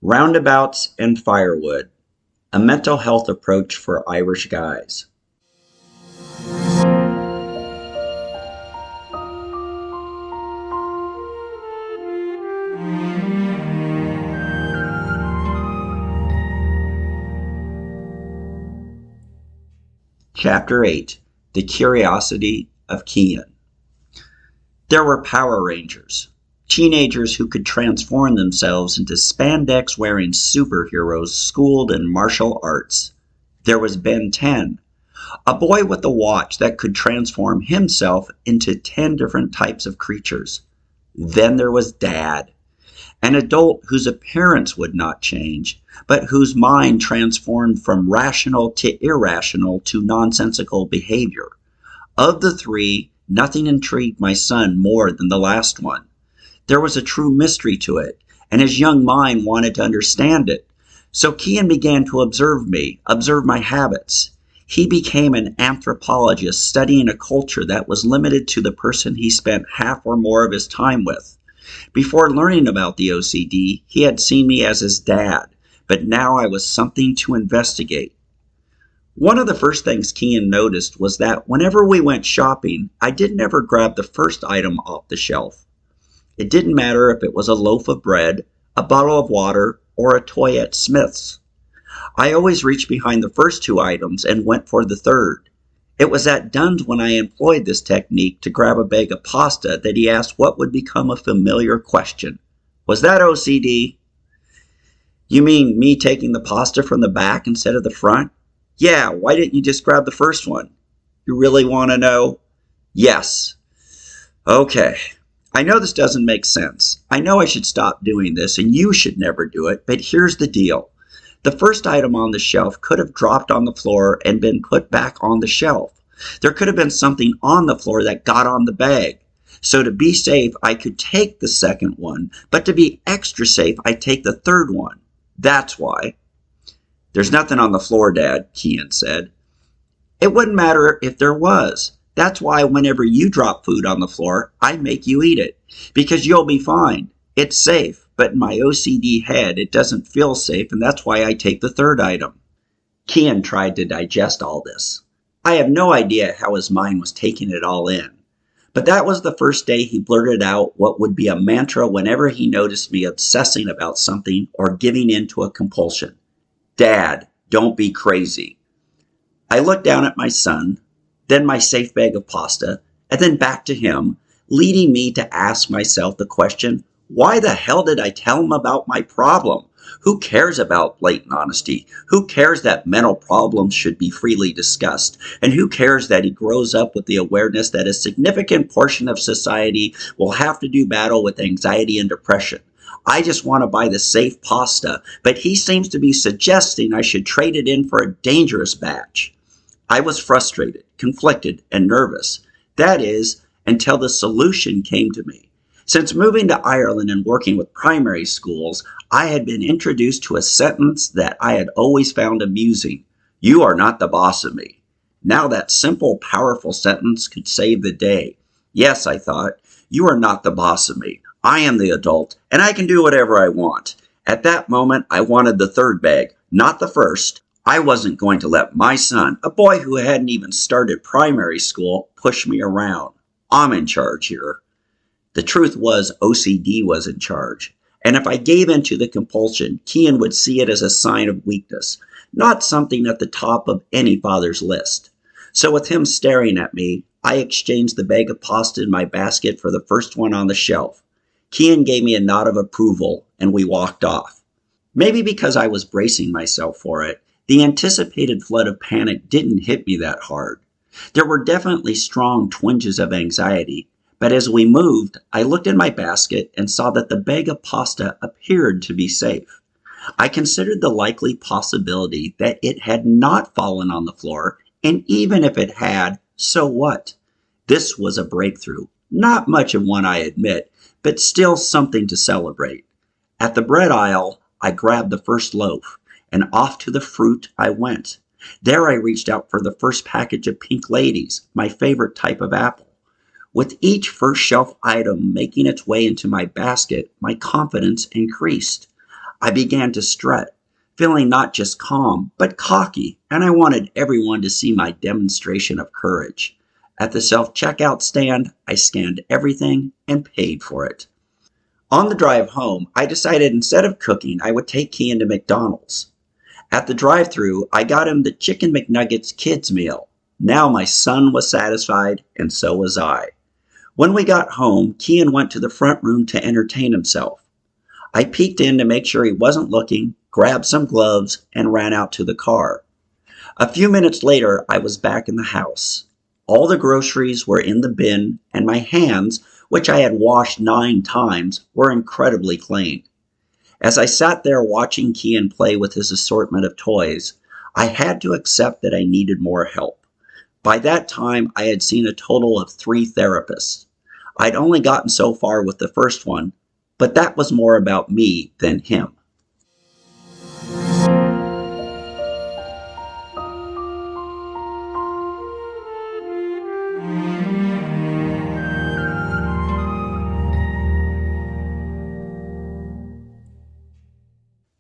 Roundabouts and Firewood, a mental health approach for Irish guys. Chapter 8, The Curiosity of Cian. There were Power Rangers, teenagers who could transform themselves into spandex-wearing superheroes schooled in martial arts. There was Ben 10, a boy with a watch that could transform himself into 10 different types of creatures. Then there was Dad, an adult whose appearance would not change, but whose mind transformed from rational to irrational to nonsensical behavior. Of the three, nothing intrigued my son more than the last one. There was a true mystery to it, and his young mind wanted to understand it. So Cian began to observe me, observe my habits. He became an anthropologist studying a culture that was limited to the person he spent half or more of his time with. Before learning about the OCD, he had seen me as his dad, but now I was something to investigate. One of the first things Cian noticed was that whenever we went shopping, I didn't ever grab the first item off the shelf. It didn't matter if it was a loaf of bread, a bottle of water, or a toy at Smith's. I always reached behind the first two items and went for the third. It was at Dunn's when I employed this technique to grab a bag of pasta that he asked what would become a familiar question. Was that OCD? You mean me taking the pasta from the back instead of the front? Yeah, why didn't you just grab the first one? You really want to know? Yes. Okay. I know this doesn't make sense. I know I should stop doing this and you should never do it, but here's the deal. The first item on the shelf could have dropped on the floor and been put back on the shelf. There could have been something on the floor that got on the bag. So to be safe, I could take the second one, but to be extra safe, I take the third one. That's why. There's nothing on the floor, Dad, Cian said. It wouldn't matter if there was. That's why whenever you drop food on the floor, I make you eat it, because you'll be fine. It's safe. But in my OCD head, it doesn't feel safe, and that's why I take the third item. Cian tried to digest all this. I have no idea how his mind was taking it all in. But that was the first day he blurted out what would be a mantra whenever he noticed me obsessing about something or giving in to a compulsion. Dad, don't be crazy. I looked down at my son, then my safe bag of pasta, and then back to him, leading me to ask myself the question, why the hell did I tell him about my problem? Who cares about blatant honesty? Who cares that mental problems should be freely discussed? And who cares that he grows up with the awareness that a significant portion of society will have to do battle with anxiety and depression? I just want to buy the safe pasta, but he seems to be suggesting I should trade it in for a dangerous batch. I was frustrated, conflicted, and nervous. That is, until the solution came to me. Since moving to Ireland and working with primary schools, I had been introduced to a sentence that I had always found amusing. You are not the boss of me. Now that simple, powerful sentence could save the day. Yes, I thought, you are not the boss of me. I am the adult, and I can do whatever I want. At that moment, I wanted the third bag, not the first. I wasn't going to let my son, a boy who hadn't even started primary school, push me around. I'm in charge here. The truth was OCD was in charge, and if I gave in to the compulsion, Cian would see it as a sign of weakness, not something at the top of any father's list. So with him staring at me, I exchanged the bag of pasta in my basket for the first one on the shelf. Cian gave me a nod of approval, and we walked off. Maybe because I was bracing myself for it, the anticipated flood of panic didn't hit me that hard. There were definitely strong twinges of anxiety, but as we moved, I looked in my basket and saw that the bag of pasta appeared to be safe. I considered the likely possibility that it had not fallen on the floor, and even if it had, so what? This was a breakthrough. Not much of one, I admit, but still something to celebrate. At the bread aisle, I grabbed the first loaf, and off to the fruit I went. There I reached out for the first package of Pink Ladies, my favorite type of apple. With each first shelf item making its way into my basket, my confidence increased. I began to strut, feeling not just calm, but cocky, and I wanted everyone to see my demonstration of courage. At the self-checkout stand, I scanned everything and paid for it. On the drive home, I decided instead of cooking, I would take Cian to McDonald's. At the drive-thru, I got him the Chicken McNuggets kids meal. Now my son was satisfied, and so was I. When we got home, Cian went to the front room to entertain himself. I peeked in to make sure he wasn't looking, grabbed some gloves, and ran out to the car. A few minutes later, I was back in the house. All the groceries were in the bin, and my hands, which I had washed 9 times, were incredibly clean. As I sat there watching Cian play with his assortment of toys, I had to accept that I needed more help. By that time, I had seen a total of 3 therapists. I'd only gotten so far with the first one, but that was more about me than him.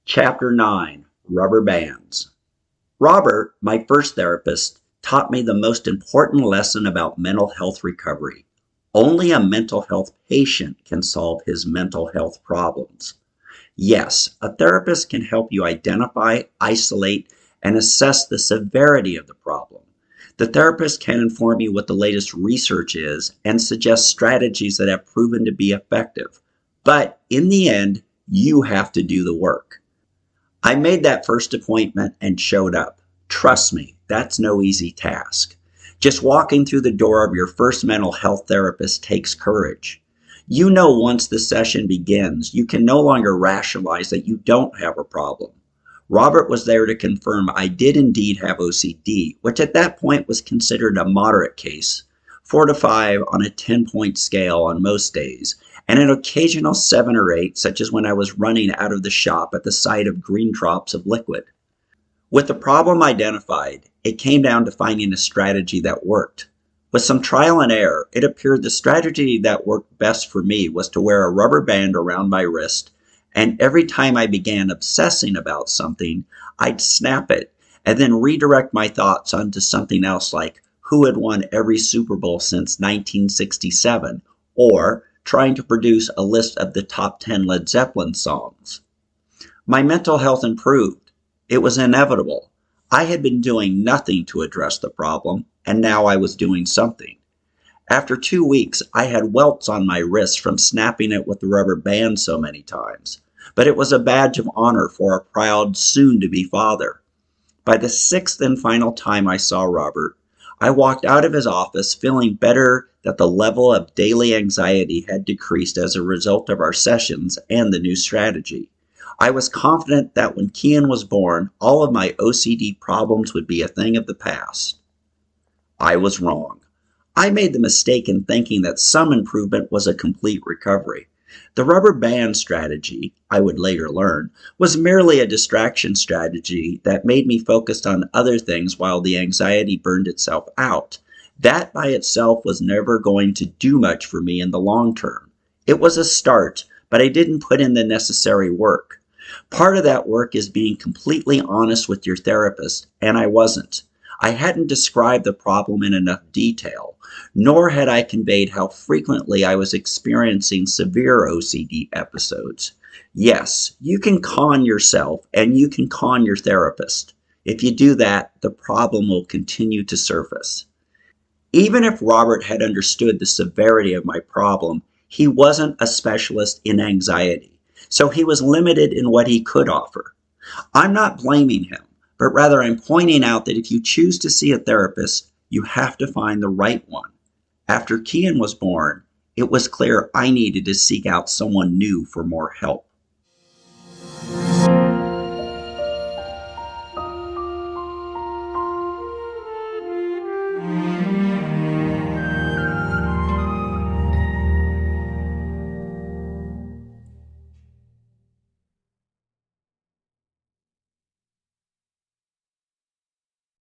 Chapter 9, Rubber Bands. Robert, my first therapist, taught me the most important lesson about mental health recovery. Only a mental health patient can solve his mental health problems. Yes, a therapist can help you identify, isolate, and assess the severity of the problem. The therapist can inform you what the latest research is and suggest strategies that have proven to be effective. But in the end, you have to do the work. I made that first appointment and showed up. Trust me, that's no easy task. Just walking through the door of your first mental health therapist takes courage. You know once the session begins, you can no longer rationalize that you don't have a problem. Robert was there to confirm I did indeed have OCD, which at that point was considered a moderate case, 4 to 5 on a 10-point scale on most days, and an occasional 7 or 8, such as when I was running out of the shop at the sight of green drops of liquid. With the problem identified, it came down to finding a strategy that worked. With some trial and error, it appeared the strategy that worked best for me was to wear a rubber band around my wrist, and every time I began obsessing about something, I'd snap it and then redirect my thoughts onto something else like who had won every Super Bowl since 1967, or trying to produce a list of the top 10 Led Zeppelin songs. My mental health improved. It was inevitable. I had been doing nothing to address the problem, and now I was doing something. After 2 weeks, I had welts on my wrist from snapping it with the rubber band so many times, but it was a badge of honor for a proud, soon-to-be father. By the 6th and final time I saw Robert, I walked out of his office feeling better that the level of daily anxiety had decreased as a result of our sessions and the new strategy. I was confident that when Cian was born, all of my OCD problems would be a thing of the past. I was wrong. I made the mistake in thinking that some improvement was a complete recovery. The rubber band strategy, I would later learn, was merely a distraction strategy that made me focused on other things while the anxiety burned itself out. That by itself was never going to do much for me in the long term. It was a start, but I didn't put in the necessary work. Part of that work is being completely honest with your therapist, and I wasn't. I hadn't described the problem in enough detail, nor had I conveyed how frequently I was experiencing severe OCD episodes. Yes, you can con yourself and you can con your therapist. If you do that, the problem will continue to surface. Even if Robert had understood the severity of my problem, he wasn't a specialist in anxiety, so he was limited in what he could offer. I'm not blaming him, but rather I'm pointing out that if you choose to see a therapist, you have to find the right one. After Cian was born, it was clear I needed to seek out someone new for more help.